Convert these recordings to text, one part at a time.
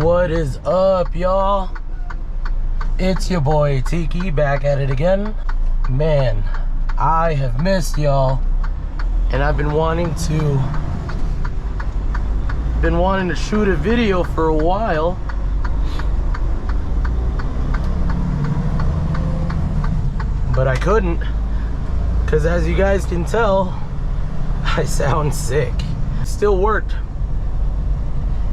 What is up, y'all? It's your boy Tiki back at it again. Man, I have missed y'all, and I've been wanting to shoot a video for a while. But I couldn't, because as you guys can tell, I sound sick. Still worked.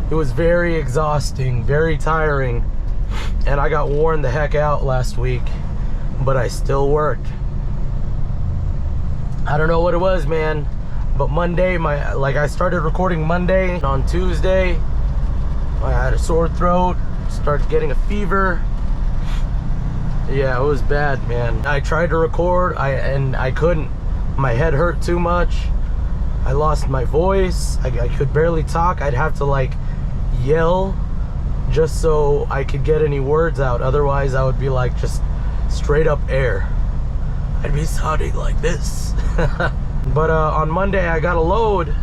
It was very exhausting, very tiring, and I got worn the heck out last week, but I still worked. I don't know what it was, man, but Monday, I started recording Monday. On Tuesday, I had a sore throat, started getting a fever. Yeah, it was bad, man. I tried to record, and I couldn't. My head hurt too much. I lost my voice. I could barely talk. I'd have to like yell just so I could get any words out. Otherwise, I would be like just straight up air. I'd be sounding like this. But on Monday, I got a load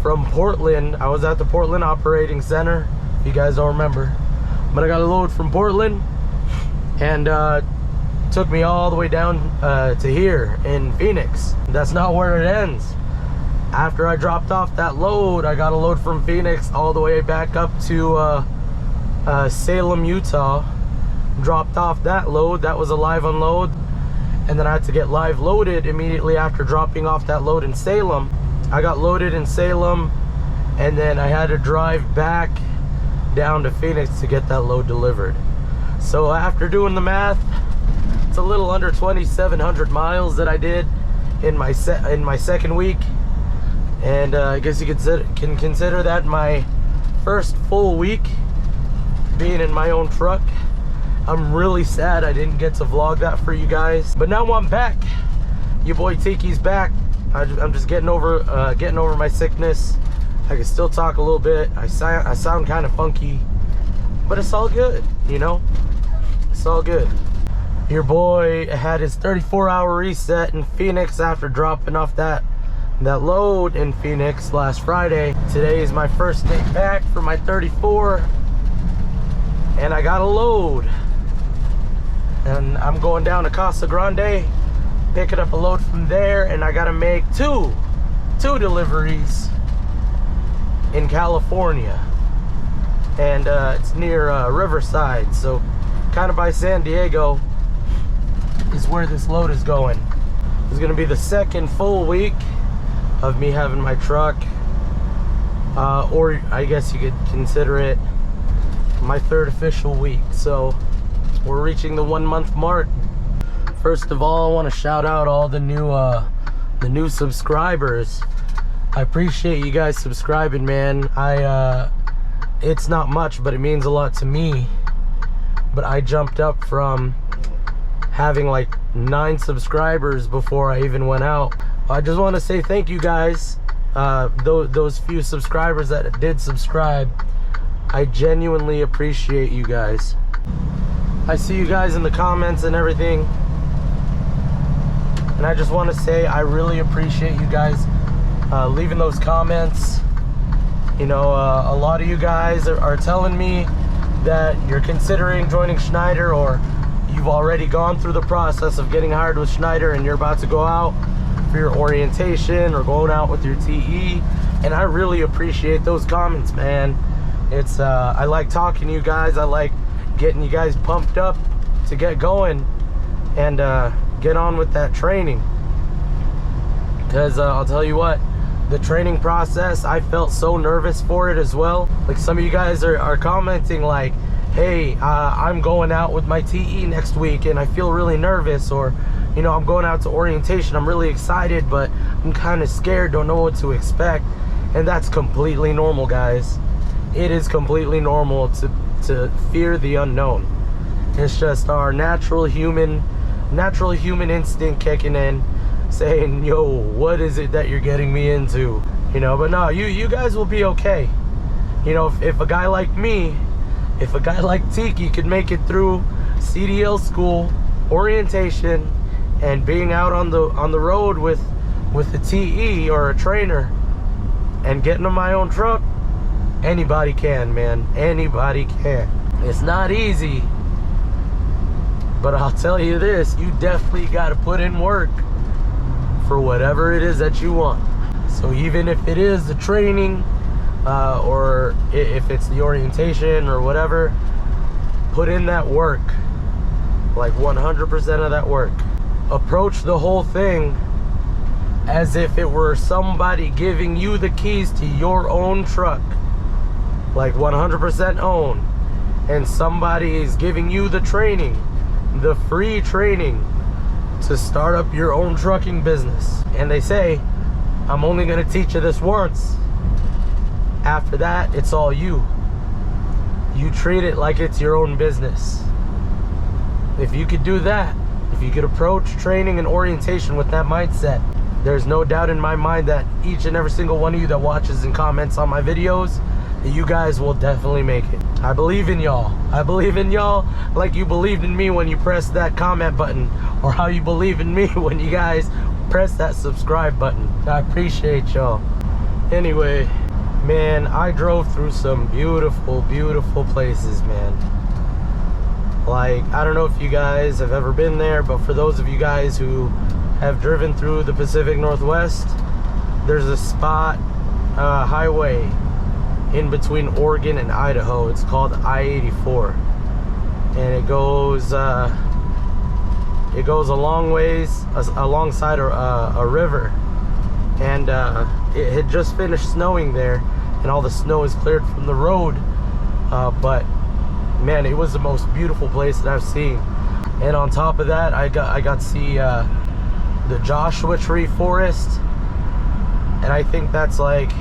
from Portland. I was at the Portland Operating Center, if you guys don't remember. But I got a load from Portland, and took me all the way down to here in Phoenix. That's not where it ends. After I dropped off that load, I got a load from Phoenix all the way back up to Salem, Utah. Dropped off that load. That was a live unload, and then I had to get live loaded immediately after dropping off that load in Salem. I got loaded in Salem, and then I had to drive back down to Phoenix to get that load delivered. So after doing the math, it's a little under 2,700 miles that I did in my second week. And I guess you can consider that my first full week being in my own truck. I'm really sad I didn't get to vlog that for you guys. But now I'm back. Your boy Tiki's back. I'm just getting over my sickness. I can still talk a little bit. I sound kind of funky, but it's all good, you know? It's all good. Your boy had his 34-hour reset in Phoenix after dropping off that load in Phoenix last Friday. Today is my first day back for my 34, and I got a load, and I'm going down to Casa Grande, picking up a load from there, and I gotta make two deliveries in California, and it's near Riverside, so kind of by San Diego is where this load is going. It's gonna be the second full week of me having my truck, or I guess you could consider it my third official week. So we're reaching the 1 month mark. First of all, I want to shout out all the new subscribers. I appreciate you guys subscribing, man. It's not much, but it means a lot to me. But I jumped up from having like 9 subscribers before I even went out. I just want to say thank you guys, those few subscribers that did subscribe. I genuinely appreciate you guys. I see you guys in the comments and everything, and I just want to say I really appreciate you guys leaving those comments. You know, a lot of you guys are telling me that you're considering joining Schneider, or you've already gone through the process of getting hired with Schneider and you're about to go out for your orientation or going out with your TE, and I really appreciate those comments, man. It's I like talking to you guys. I like getting you guys pumped up to get going and get on with that training, because I'll tell you what, the training process, I felt so nervous for it as well. Like, some of you guys are commenting like, hey, I'm going out with my TE next week and I feel really nervous, or you know, I'm going out to orientation, I'm really excited, but I'm kind of scared, don't know what to expect. And that's completely normal, guys. It is completely normal to fear the unknown. It's just our natural human instinct kicking in, saying, yo, what is it that you're getting me into? You know, but no, you guys will be okay. You know, if a guy like me, if a guy like Tiki could make it through CDL school, orientation, and being out on the road with a TE or a trainer, and getting in my own truck, Anybody can, man. Anybody can. It's not easy, but I'll tell you this, you definitely got to put in work for whatever it is that you want. So even if it is the training, or if it's the orientation or whatever, put in that work, like 100% of that work. Approach the whole thing as if it were somebody giving you the keys to your own truck, like 100% owned, and somebody is giving you the training, the free training to start up your own trucking business. And they say, I'm only gonna teach you this once. After that, it's all you. You treat it like it's your own business. If you could do that, if you could approach training and orientation with that mindset, there's no doubt in my mind that each and every single one of you that watches and comments on my videos, you guys will definitely make it. I believe in y'all. I believe in y'all like you believed in me when you pressed that comment button, or how you believe in me when you guys press that subscribe button. I appreciate y'all. Anyway, man, I drove through some beautiful, beautiful places, man. Like, I don't know if you guys have ever been there, but for those of you guys who have driven through the Pacific Northwest, there's a spot, highway in between Oregon and Idaho. It's called I-84, and it goes a long ways alongside a river, and it had just finished snowing there, and all the snow is cleared from the road, but man, it was the most beautiful place that I've seen. And on top of that, I got to see the Joshua Tree Forest, and I think that's like,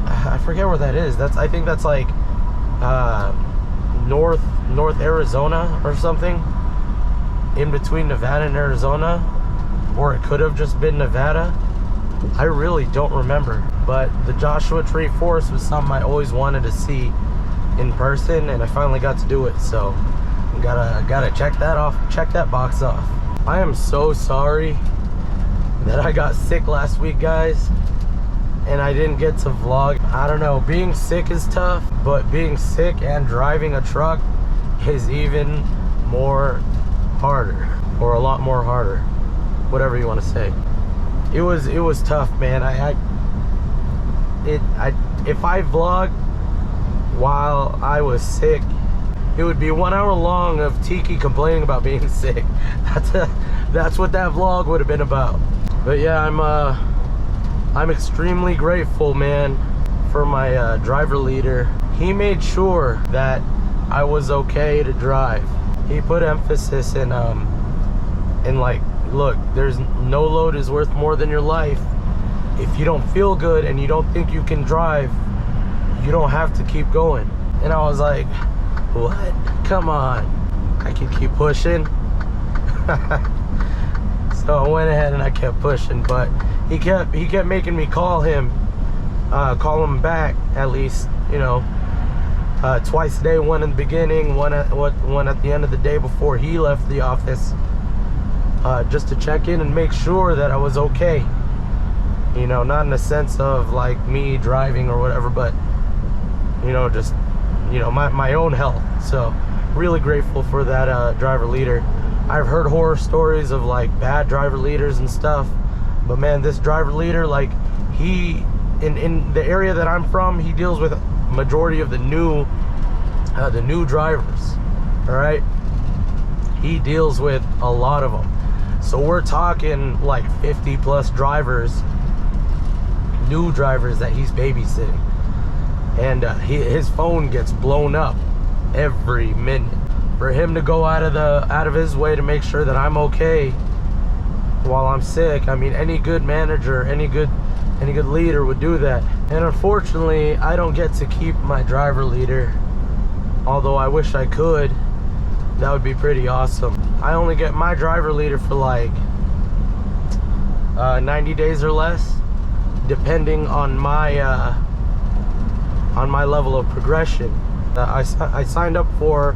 I forget where that is. I think that's like North Arizona or something, in between Nevada and Arizona, or it could have just been Nevada. I really don't remember, but the Joshua Tree Forest was something I always wanted to see in person, and I finally got to do it. So gotta check that off, check that box off. I am so sorry that I got sick last week, guys, and I didn't get to vlog. I don't know, being sick is tough, but being sick and driving a truck is even more harder, or a lot more harder, whatever you want to say. It was tough, man. If I vlogged while I was sick, it would be 1 hour long of Tiki complaining about being sick. That's what that vlog would have been about. But yeah, I'm extremely grateful, man, for my driver leader. He made sure that I was okay to drive. He put emphasis in like, look, there's no load is worth more than your life. If you don't feel good and you don't think you can drive, you don't have to keep going. And I was like, what? Come on, I can keep pushing. So I went ahead and I kept pushing, but he kept making me call him back at least, you know, twice a day, one in the beginning, one at the end of the day before he left the office, just to check in and make sure that I was okay. You know, not in the sense of like me driving or whatever, but you know, just, you know, my own health. So really grateful for that driver leader. I've heard horror stories of like bad driver leaders and stuff, but man, this driver leader, like, he in the area that I'm from, he deals with a majority of the new drivers. All right, he deals with a lot of them. So we're talking like 50 plus drivers, new drivers that he's babysitting, and his phone gets blown up every minute. For him to go out of his way to make sure that I'm okay while I'm sick, I mean, any good manager, any good leader would do that. And unfortunately, I don't get to keep my driver leader, although I wish I could. That would be pretty awesome. I only get my driver leader for like 90 days or less, depending on my level of progression. I signed up for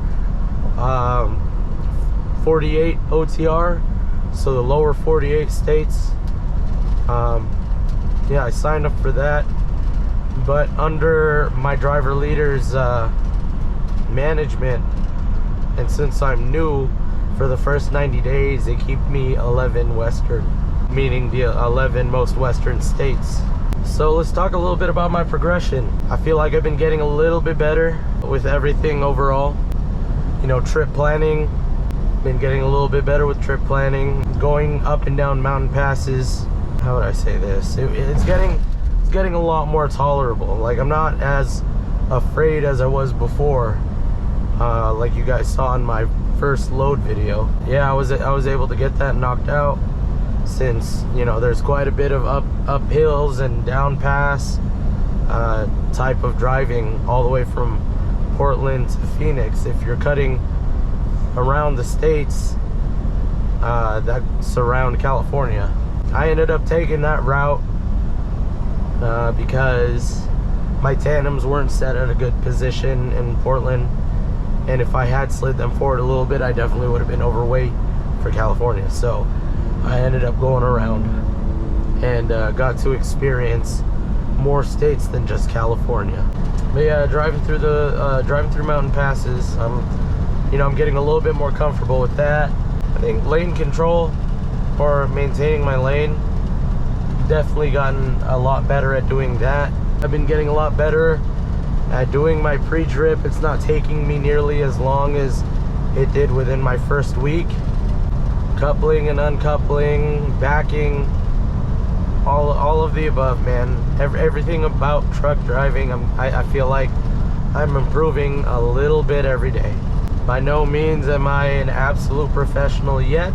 48 OTR, so the lower 48 states. Yeah, I signed up for that, but under my driver leader's management, and since I'm new, for the first 90 days they keep me 11 Western, meaning the 11 most Western states. So let's talk a little bit about my progression. I feel like I've been getting a little bit better with everything overall. You know, trip planning, been getting a little bit better with trip planning, going up and down mountain passes. How would I say this? It's getting a lot more tolerable. Like, I'm not as afraid as I was before. Like you guys saw in my first load video. Yeah, I was able to get that knocked out, since, you know, there's quite a bit of up hills and down pass type of driving all the way from Portland to Phoenix. If you're cutting around the states that surround California, I ended up taking that route because my tandems weren't set at a good position in Portland, and if I had slid them forward a little bit, I definitely would have been overweight for California. So I ended up going around and got to experience more states than just California. But yeah, driving through mountain passes, I'm getting a little bit more comfortable with that. I think lane control, or maintaining my lane, definitely gotten a lot better at doing that. I've been getting a lot better at doing my pre-trip. It's not taking me nearly as long as it did within my first week. Coupling and uncoupling, backing, all of the above, man. Everything about truck driving, I feel like I'm improving a little bit every day. By no means am I an absolute professional yet.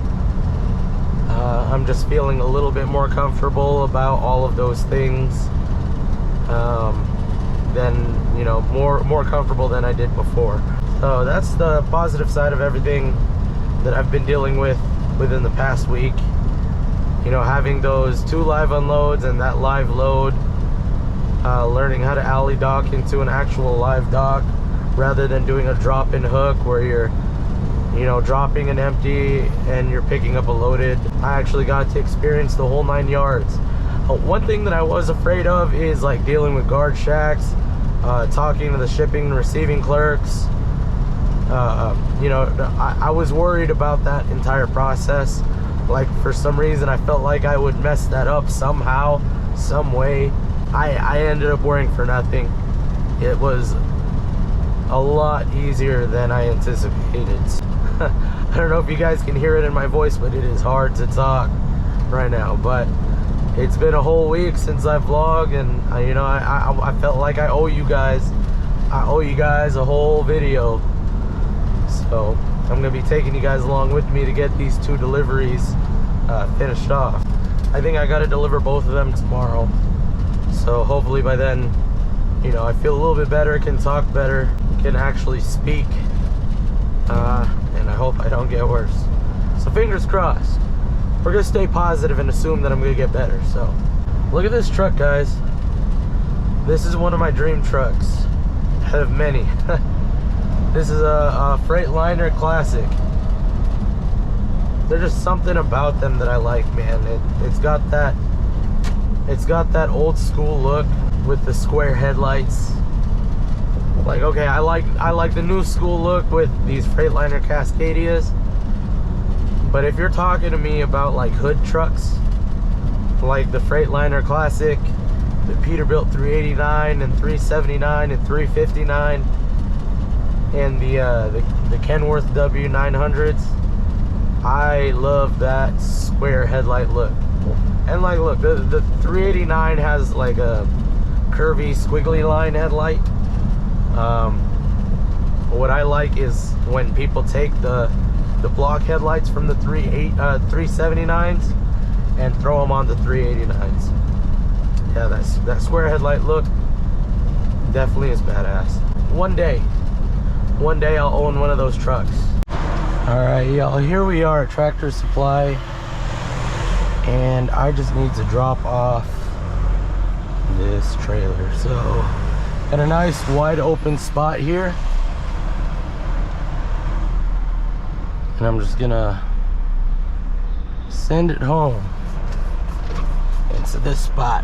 I'm just feeling a little bit more comfortable about all of those things. Than, you know, more comfortable than I did before. So that's the positive side of everything that I've been dealing with within the past week. You know, having those 2 live unloads and that live load, learning how to alley dock into an actual live dock rather than doing a drop-in hook where you're, you know, dropping an empty and you're picking up a loaded. I actually got to experience the whole 9 yards. One thing that I was afraid of is like dealing with guard shacks, talking to the shipping and receiving clerks. You know, I was worried about that entire process. Like, for some reason I felt like I would mess that up somehow, some way. I ended up worrying for nothing. It was a lot easier than I anticipated. I don't know if you guys can hear it in my voice, but it is hard to talk right now. But it's been a whole week since I vlogged, and you know, I felt like I owe you guys a whole video. So I'm gonna be taking you guys along with me to get these 2 deliveries finished off. I think I gotta deliver both of them tomorrow. So hopefully by then, you know, I feel a little bit better, can talk better, can actually speak, and I hope I don't get worse. So fingers crossed. We're gonna stay positive and assume that I'm gonna get better. So look at this truck, guys. This is one of my dream trucks out of many. This is a Freightliner Classic. There's just something about them that I like, man. It's got that old school look with the square headlights. Like, okay, I like the new school look with these Freightliner Cascadias. But if you're talking to me about like hood trucks, like the Freightliner Classic, the Peterbilt 389 and 379 and 359, and the Kenworth W900s, I love that square headlight look. And like, look, the 389 has like a curvy, squiggly line headlight. What I like is when people take the block headlights from the 379s and throw them on the 389s. Yeah, that square headlight look definitely is badass. One day I'll own one of those trucks. All right, y'all, here we are at Tractor Supply, and I just need to drop off this trailer. So got a nice wide open spot here, and I'm just gonna send it home into this spot.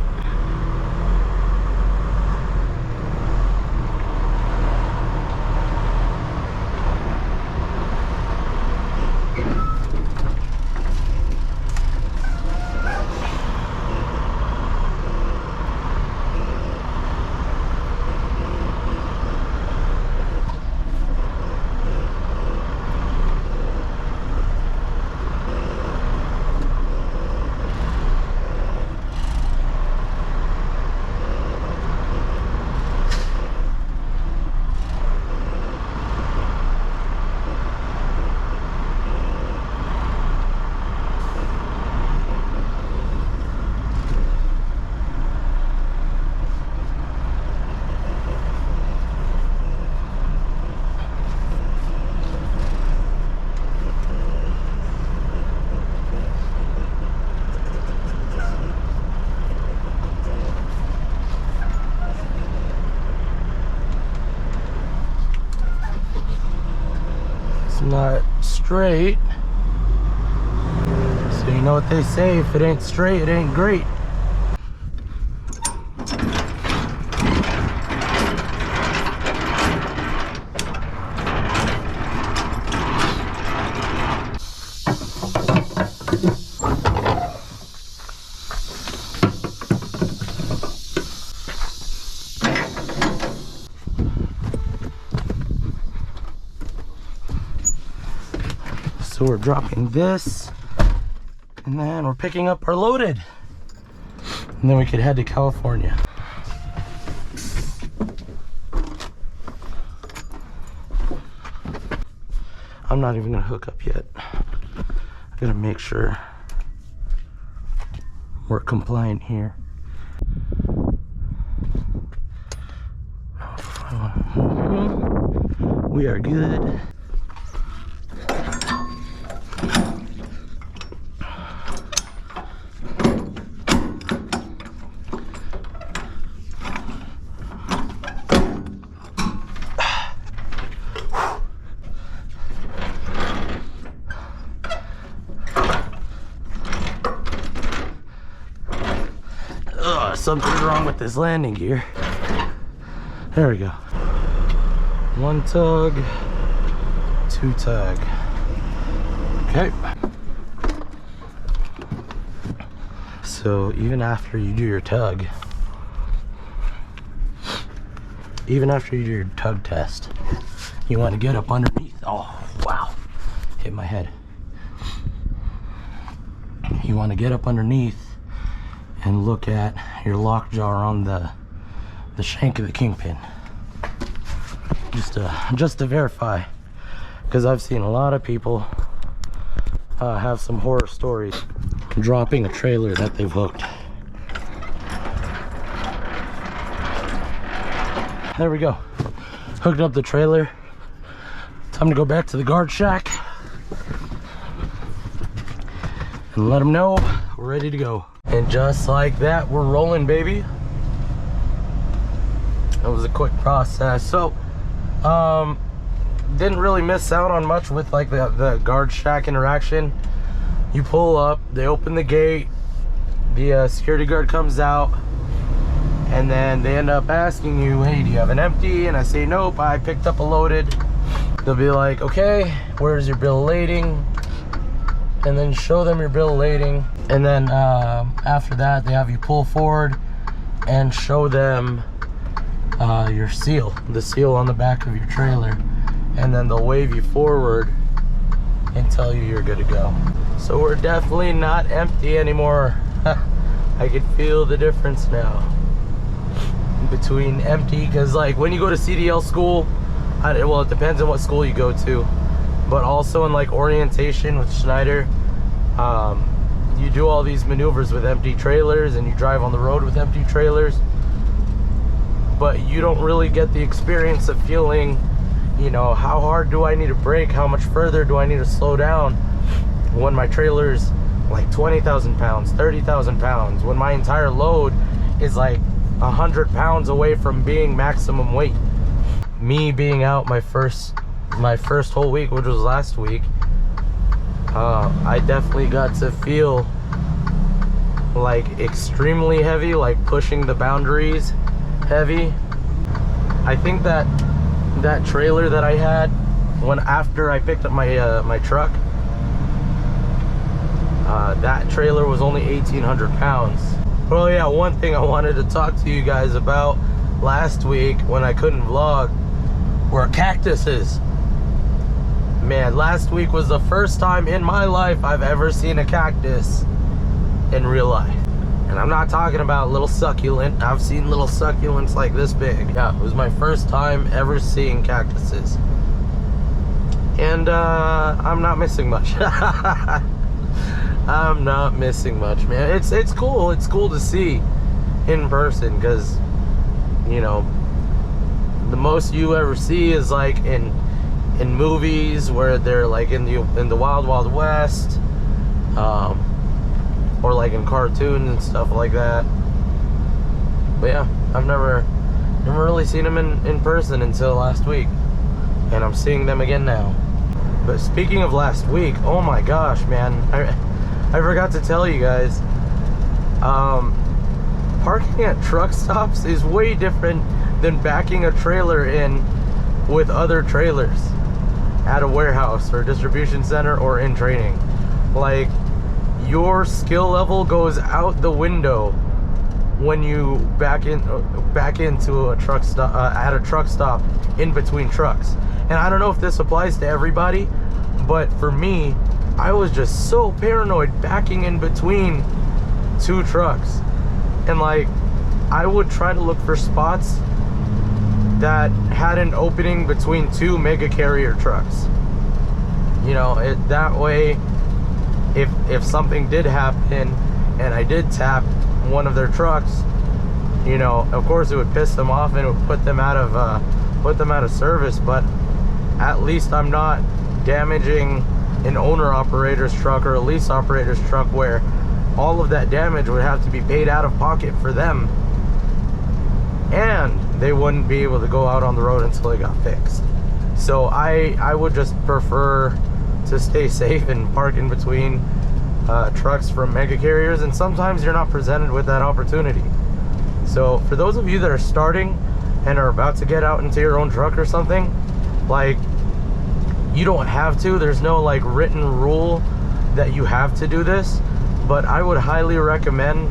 not straight. So you know what they say, if it ain't straight, it ain't great. So we're dropping this, and then we're picking up our loaded, and then we could head to California. I'm not even gonna hook up yet. I gotta make sure we're compliant here. We are good. Something's wrong with this landing gear. There we go. One tug, two tug. Okay. So even after you do your tug, test, you want to get up underneath. Oh, wow. Hit my head. You want to get up underneath and look at your lockjaw on the shank of the kingpin, just to verify, because I've seen a lot of people have some horror stories dropping a trailer that they've hooked. There we go, hooked up the trailer. Time to go back to the guard shack and let them know we're ready to go. And just like that, we're rolling, baby. It was a quick process. So, didn't really miss out on much with like the guard shack interaction. You pull up, they open the gate, the security guard comes out, and then they end up asking you, hey, do you have an empty? And I say, nope, I picked up a loaded. They'll be like, okay, where's your bill of lading? And then show them your bill of lading, and then after that they have you pull forward and show them your seal, the seal on the back of your trailer, and then they'll wave you forward and tell you you're good to go. So we're definitely not empty anymore. I can feel the difference now between empty, because like when you go to CDL school, well, it depends on what school you go to, but also in like orientation with Schneider, you do all these maneuvers with empty trailers and you drive on the road with empty trailers, but you don't really get the experience of feeling, you know, how hard do I need to brake, how much further do I need to slow down when my trailer's like 20,000 pounds, 30,000 pounds, when my entire load is like 100 pounds away from being maximum weight. Me being out my first whole week, which was last week, I definitely got to feel like extremely heavy, like pushing the boundaries heavy. I think that trailer that I had after I picked up my my truck, that trailer was only 1,800 pounds. Well, yeah, one thing I wanted to talk to you guys about last week when I couldn't vlog were cactuses. Man, last week was the first time in my life I've ever seen a cactus in real life. And I'm not talking about little succulent. I've seen little succulents like this big. Yeah, it was my first time ever seeing cactuses. And I'm not missing much. I'm not missing much, man. It's cool. It's cool to see in person, because, you know, the most you ever see is like in movies where they're like in the Wild Wild West, or like in cartoons and stuff like that. But yeah, I've never really seen them in person until last week, and I'm seeing them again now. But speaking of last week, oh my gosh, man, I forgot to tell you guys, parking at truck stops is way different than backing a trailer in with other trailers at a warehouse or distribution center or in training. Like, your skill level goes out the window when you back into a truck stop at a truck stop in between trucks. And I don't know if this applies to everybody, but for me, I was just so paranoid backing in between two trucks. And like, I would try to look for spots that had an opening between two mega carrier trucks. You know, that way, if something did happen and I did tap one of their trucks, you know, of course it would piss them off and it would put them out of service, but at least I'm not damaging an owner operator's truck or a lease operator's truck where all of that damage would have to be paid out of pocket for them, and they wouldn't be able to go out on the road until it got fixed. So I would just prefer to stay safe and park in between trucks from mega carriers, and sometimes you're not presented with that opportunity. So for those of you that are starting and are about to get out into your own truck or something, like, you don't have to, there's no like written rule that you have to do this, but I would highly recommend,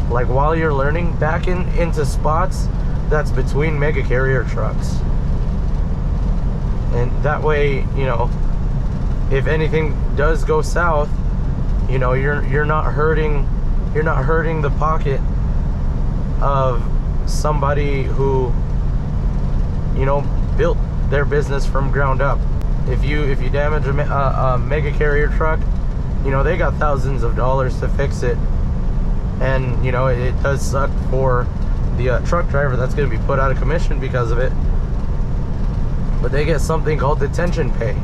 like, while you're learning, back into spots that's between mega carrier trucks. And that way, you know, if anything does go south, you know, you're not hurting the pocket of somebody who, you know, built their business from ground up. If you damage a mega carrier truck, you know, they got thousands of dollars to fix it, and you know, it does suck for the truck driver that's going to be put out of commission because of it, but they get something called detention pay,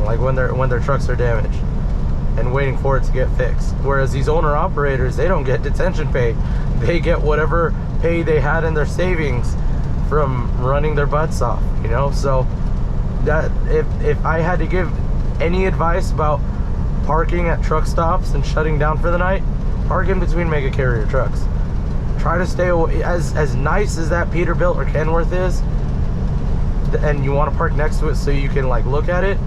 like when their trucks are damaged and waiting for it to get fixed. Whereas these owner operators, they don't get detention pay. They get whatever pay they had in their savings from running their butts off, you know. So that if I had to give any advice about parking at truck stops and shutting down for the night, park in between mega carrier trucks. Try to stay away. As nice as that Peterbilt or Kenworth is, and you want to park next to it so you can like look at it,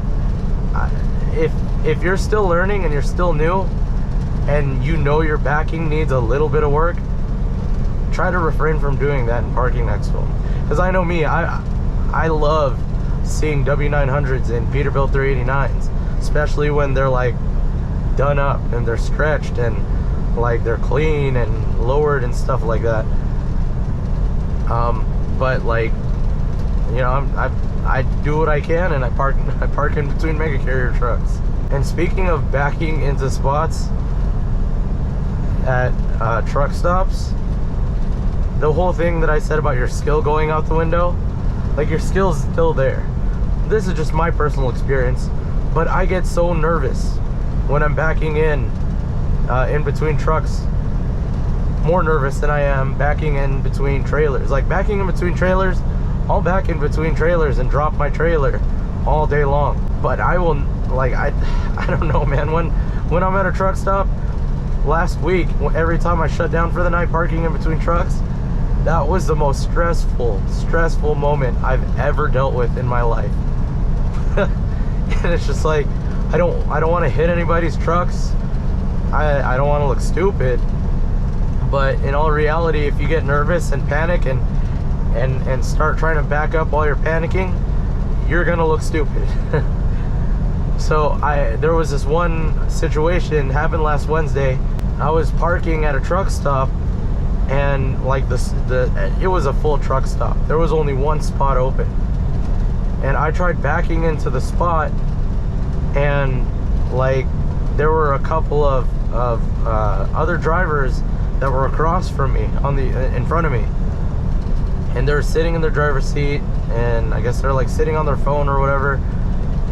if you're still learning and you're still new and you know your backing needs a little bit of work, try to refrain from doing that and parking next to them. Because I know me, I love seeing W900s and Peterbilt 389s, especially when they're like done up and they're stretched and like they're clean and lowered and stuff like that. But like, you know, I do what I can, and I park in between mega carrier trucks. And speaking of backing into spots at truck stops, the whole thing that I said about your skill going out the window, like, your skill's still there. This is just my personal experience, but I get so nervous when I'm backing in between trucks, more nervous than I am backing in between trailers. Like, backing in between trailers, I'll back in between trailers and drop my trailer all day long. But I will, like, I don't know, man, when I'm at a truck stop last week, every time I shut down for the night parking in between trucks, that was the most stressful moment I've ever dealt with in my life. And it's just like, I don't want to hit anybody's trucks. I don't want to look stupid. But in all reality, if you get nervous and panic and start trying to back up while you're panicking, you're gonna look stupid. So there was this one situation happened last Wednesday. I was parking at a truck stop, and like it was a full truck stop. There was only one spot open, and I tried backing into the spot, and like there were a couple of other drivers that were across from me in front of me, and they were sitting in their driver's seat, and I guess they're like sitting on their phone or whatever,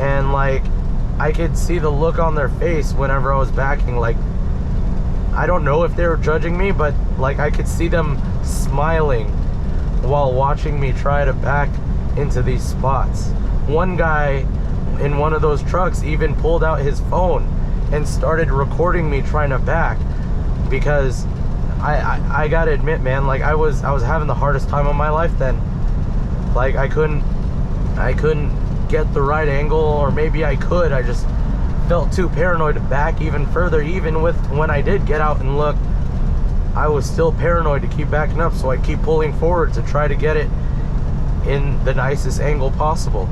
and like I could see the look on their face whenever I was backing. Like, I don't know if they were judging me, but like I could see them smiling while watching me try to back into these spots. One guy, in one of those trucks even pulled out his phone and started recording me trying to back, because I gotta admit, man, like I was having the hardest time of my life then. Like I couldn't get the right angle, or maybe I could, I just felt too paranoid to back even further. Even with when I did get out and look, I was still paranoid to keep backing up, so I keep pulling forward to try to get it in the nicest angle possible.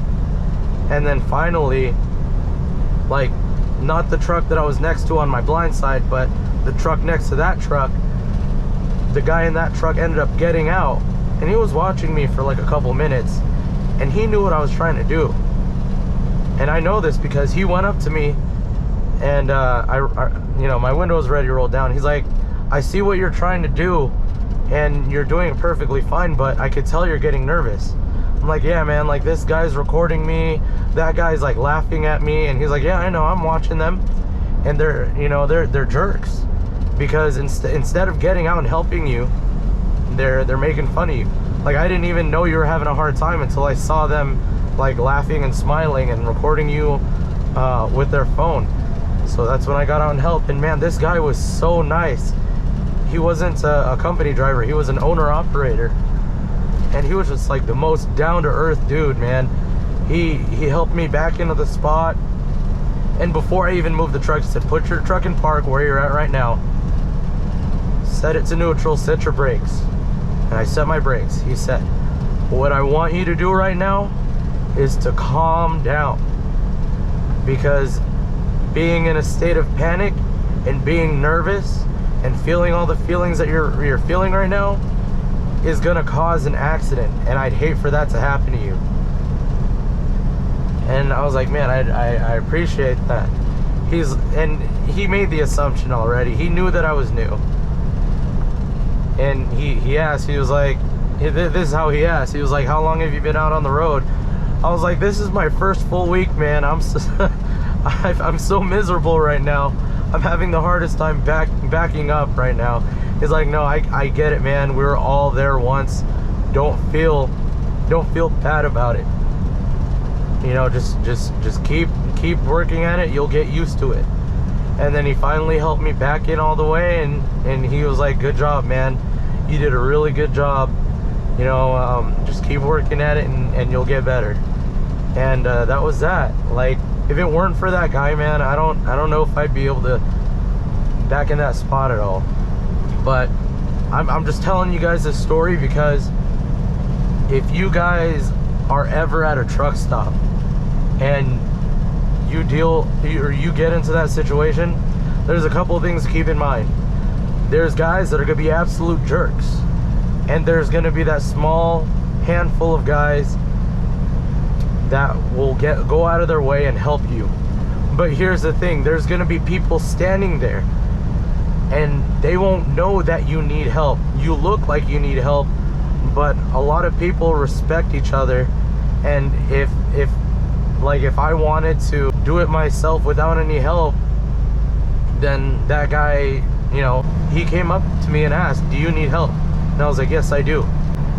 And then finally, like, not the truck that I was next to on my blind side, but the truck next to that truck, the guy in that truck ended up getting out, and he was watching me for like a couple minutes, and he knew what I was trying to do. And I know this because he went up to me, and I you know, my window was ready to roll down. He's like, I see what you're trying to do, and you're doing it perfectly fine, but I could tell you're getting nervous. I'm like, yeah, man, like this guy's recording me, that guy's like laughing at me, and he's like, yeah, I know, I'm watching them, and they're, you know, they're jerks, because instead of getting out and helping you, they're making fun of you. Like, I didn't even know you were having a hard time until I saw them like laughing and smiling and recording you with their phone. So that's when I got out and helped. And man, this guy was so nice. He wasn't a company driver, he was an owner operator, and he was just like the most down-to-earth dude, man. He helped me back into the spot, and before I even moved the truck, he said, put your truck in park where you're at right now, set it to neutral, set your brakes. And I set my brakes. He said, what I want you to do right now is to calm down, because being in a state of panic and being nervous and feeling all the feelings that you're feeling right now is gonna cause an accident, and I'd hate for that to happen to you. And I was like, man, I appreciate that. He made the assumption already. He knew that I was new, and he asked, he was like, this is how he asked, he was like, how long have you been out on the road? I was like, this is my first full week, man. I'm so miserable right now. I'm having the hardest time backing up right now. He's like, no, I get it, man. We were all there once. Don't feel bad about it. You know, just keep working at it. You'll get used to it. And then he finally helped me back in all the way, and he was like, good job, man. You did a really good job. You know, just keep working at it, and you'll get better. And that was that. Like, if it weren't for that guy, man, I don't know if I'd be able to back in that spot at all. But I'm just telling you guys this story because if you guys are ever at a truck stop and you get into that situation, there's a couple of things to keep in mind. There's guys that are gonna be absolute jerks, and there's gonna be that small handful of guys that will go out of their way and help you. But here's the thing, there's gonna be people standing there and they won't know that you need help. You look like you need help, but a lot of people respect each other. And if I wanted to do it myself without any help, then that guy, you know, he came up to me and asked, do you need help? And I was like, yes, I do.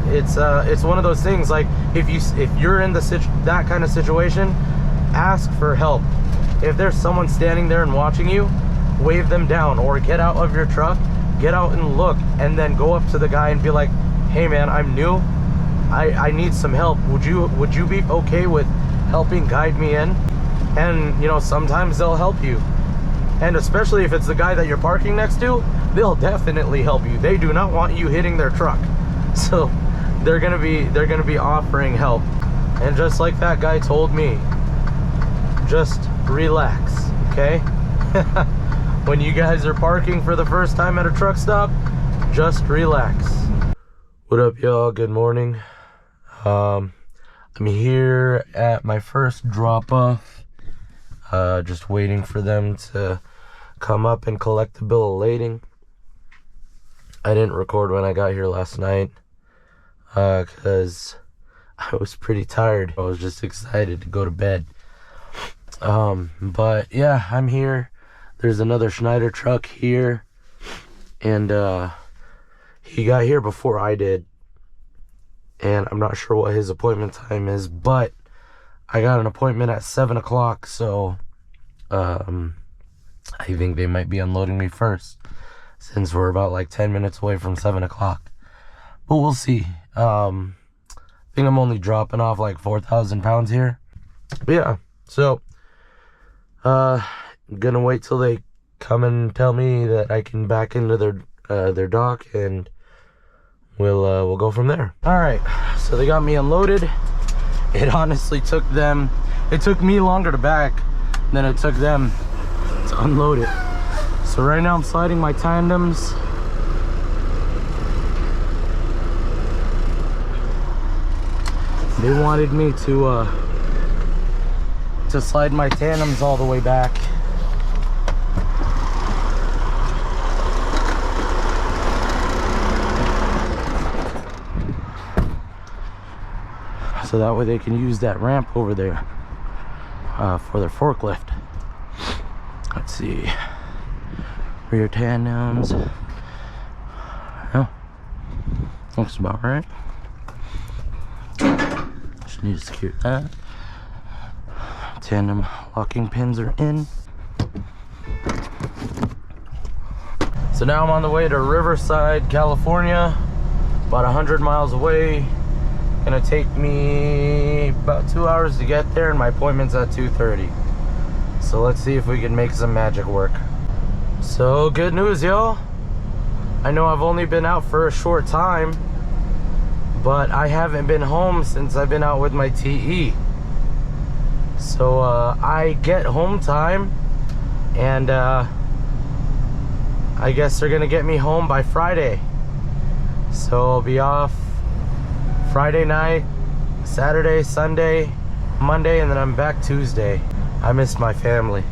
It's one of those things, like, if you're in that kind of situation, ask for help. If there's someone standing there and watching you, wave them down, or get out of your truck, get out and look, and then go up to the guy and be like, hey man, I'm new, I need some help. Would you be okay with helping guide me in? And you know, sometimes they'll help you. And especially if it's the guy that you're parking next to, they'll definitely help you. They do not want you hitting their truck. So they're gonna be offering help. And just like that guy told me, just relax, okay? When you guys are parking for the first time at a truck stop, just relax. What up, y'all? Good morning. I'm here at my first drop-off, just waiting for them to come up and collect the bill of lading. I didn't record when I got here last night because I was pretty tired. I was just excited to go to bed. But yeah, I'm here. There's another Schneider truck here, and he got here before I did, and I'm not sure what his appointment time is, but I got an appointment at 7 o'clock, so I think they might be unloading me first, since we're about like 10 minutes away from 7 o'clock. But we'll see. I think I'm only dropping off like 4,000 pounds here. But yeah, so I'm gonna wait till they come and tell me that I can back into their dock, and we'll go from there. All right, so they got me unloaded. It honestly took me longer to back than it took them to unload it. So right now I'm sliding my tandems. They wanted me to slide my tandems all the way back. So that way they can use that ramp over there for their forklift. Let's see. Rear tandems. Oh, looks about right. Just need to secure that. Tandem locking pins are in. So now I'm on the way to Riverside, California, about 100 miles away. Gonna take me about 2 hours to get there, and my appointment's at 2:30. So let's see if we can make some magic work. So good news, y'all. I know I've only been out for a short time, but I haven't been home since I've been out with my TE. So I get home time, and I guess they're gonna get me home by Friday. So I'll be off Friday night, Saturday, Sunday, Monday, and then I'm back Tuesday. I miss my family.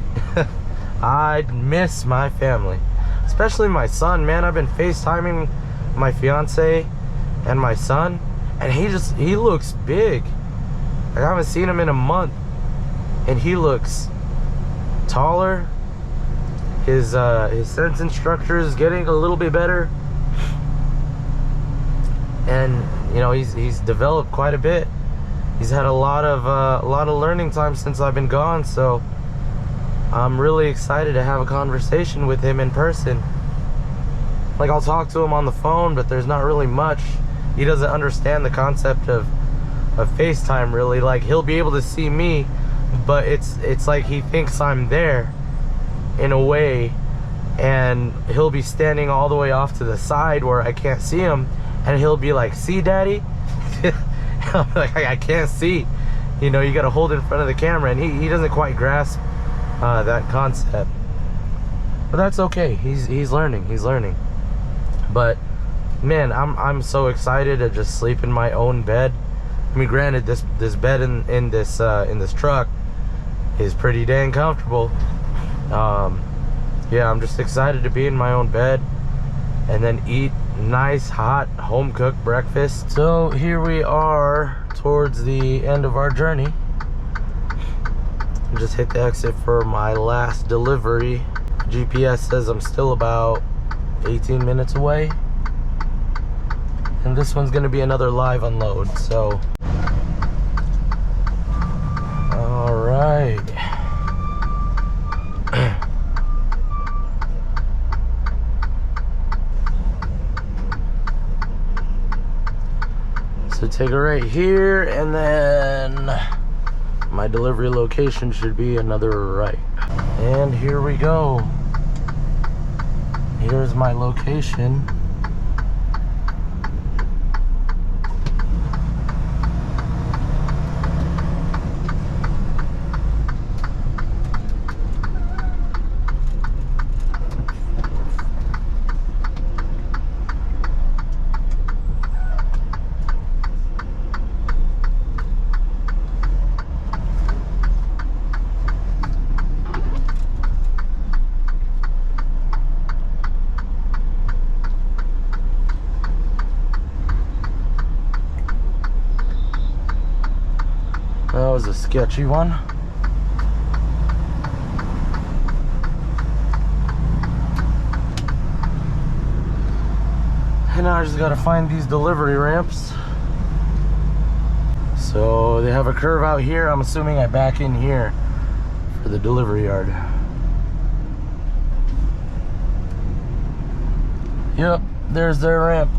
I miss my family, especially my son, man. I've been FaceTiming my fiance and my son, and he looks big. Like, I haven't seen him in a month, and he looks taller. His sentence structure is getting a little bit better, and you know, he's developed quite a bit. He's had a lot of learning time since I've been gone, so I'm really excited to have a conversation with him in person. Like, I'll talk to him on the phone, but there's not really much. He doesn't understand the concept of FaceTime, really. Like, he'll be able to see me, but it's like he thinks I'm there in a way, and he'll be standing all the way off to the side where I can't see him, and he'll be like, "See, Daddy?" I'm like, I can't see. You know, you gotta hold it in front of the camera, and he doesn't quite grasp that concept. But that's okay. He's learning. But man, I'm so excited to just sleep in my own bed. I mean, granted, this bed in this truck is pretty dang comfortable. Yeah, I'm just excited to be in my own bed and then eat nice hot home cooked breakfast. So here we are towards the end of our journey. Just hit the exit for my last delivery. GPS says I'm still about 18 minutes away, and this one's gonna be another live unload. So all right. So take a right here, and then my delivery location should be another right. And here we go. Here's my location. That was a sketchy one. And now I just gotta find these delivery ramps. So they have a curve out here. I'm assuming I back in here for the delivery yard. Yep, there's their ramp.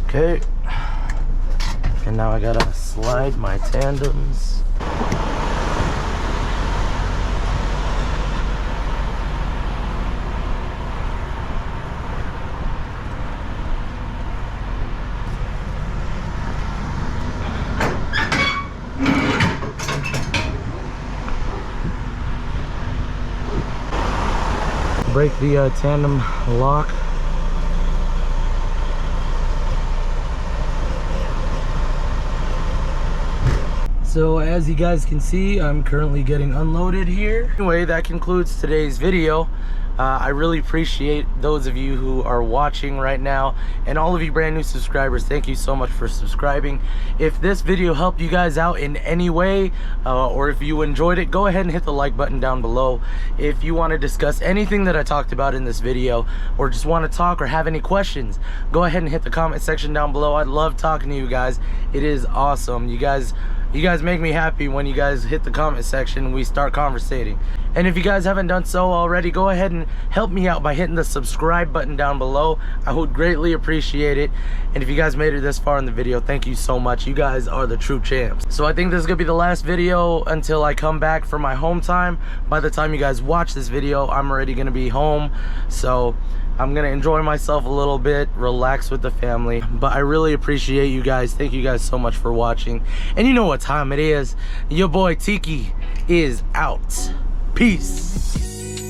Okay, and now I gotta slide my tandems. Break the tandem lock. So as you guys can see, I'm currently getting unloaded here. Anyway, that concludes today's video. I really appreciate those of you who are watching right now, and all of you brand new subscribers, thank you so much for subscribing. If this video helped you guys out in any way, or if you enjoyed it, go ahead and hit the like button down below. If you want to discuss anything that I talked about in this video, or just want to talk or have any questions, go ahead and hit the comment section down below. I love talking to you guys. It is awesome. You guys make me happy when you guys hit the comment section and we start conversating. And if you guys haven't done so already, go ahead and help me out by hitting the subscribe button down below. I would greatly appreciate it. And if you guys made it this far in the video, thank you so much. You guys are the true champs. So I think this is gonna be the last video until I come back for my home time. By the time you guys watch this video, I'm already gonna be home. So I'm gonna enjoy myself a little bit, relax with the family. But I really appreciate you guys. Thank you guys so much for watching. And you know what time it is. Your boy Tiki is out. Peace.